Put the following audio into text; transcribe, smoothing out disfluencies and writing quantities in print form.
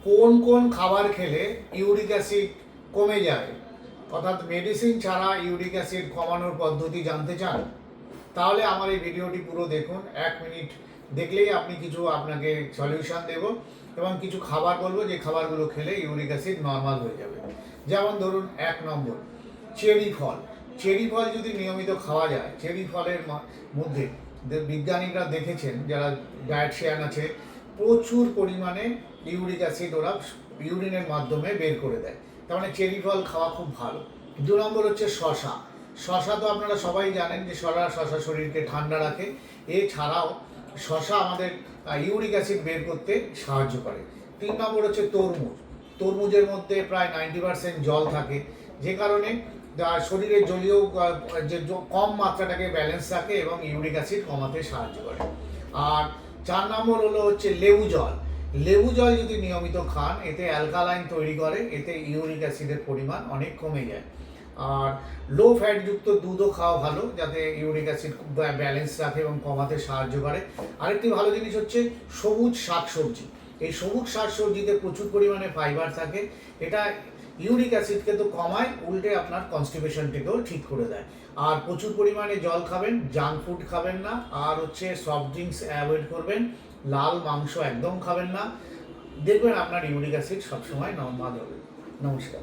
কোন কোন খাবার খেলে ইউরিক অ্যাসিড কমে যায়, অর্থাৎ মেডিসিন ছাড়া ইউরিক অ্যাসিড কমানোর পদ্ধতি জানতে চান? তাহলে আমার এই ভিডিওটি পুরো দেখুন। 1 মিনিট দেখলেই আপনি আপনাকে সলিউশন দেব এবং কিছু খাবার বলবো যে খাবারগুলো খেলে ইউরিক অ্যাসিড নর্মাল হয়ে যাবে। যেমন ধরুন 1 নম্বর, চেরি ফল। চেরি ফল যদি নিয়মিত খাওয়া যায়, চেরি ফলের মধ্যে বিজ্ঞানীরা দেখেছেন, যারা ডায়েটিশিয়ান আছে, প্রচুর পরিমাণে ইউরিক অ্যাসিড ওরা ইউরিনের মাধ্যমে বের করে দেয়। তার মানে চেরি ফল খাওয়া খুব ভালো। 2 নম্বর হচ্ছে শশা। শশা তো আপনারা সবাই জানেন যে শশা শরীরকে ঠান্ডা রাখে। এছাড়াও শশা আমাদের ইউরিক অ্যাসিড বের করতে সাহায্য করে। 3 নম্বর হচ্ছে তরমুজ। তরমুজের মধ্যে প্রায় 90% জল থাকে, যে কারণে শরীরের জলীয় যে কম মাত্রাটাকে ব্যালেন্স রাখে এবং ইউরিক অ্যাসিড কমাতে সাহায্য করে। আর 4 নম্বর হচ্ছে লেবু জল। লেবু জল যদি নিয়মিত খান, এতে অ্যালকালাইন তৈরি করে, এতে ইউরিক অ্যাসিডের পরিমাণ অনেক কমে যায়। আর লো ফ্যাটযুক্ত দুধও খাওয়া ভালো, যাতে ইউরিক অ্যাসিড ব্যালেন্স রাখে এবং কমাতে সাহায্য করে। আরেকটি ভালো জিনিস হচ্ছে সবুজ শাকসবজি। এই সবুজ শাকসবজিতে প্রচুর পরিমাণে ফাইবার থাকে। এটা ইউরিক অ্যাসিডকে তো কমায়, উল্টে আপনার কনস্টিপেশনটিকেও ঠিক করে দেয়। আর প্রচুর পরিমাণে জল খাবেন, জাঙ্ক ফুড খাবেন না, আর সফট ড্রিঙ্কস অ্যাভয়েড করবেন, লাল মাংস একদম খাবেন না। দেখবেন আপনার ইউরিক অ্যাসিড সবসময় নর্মাল হবে। নমস্কার।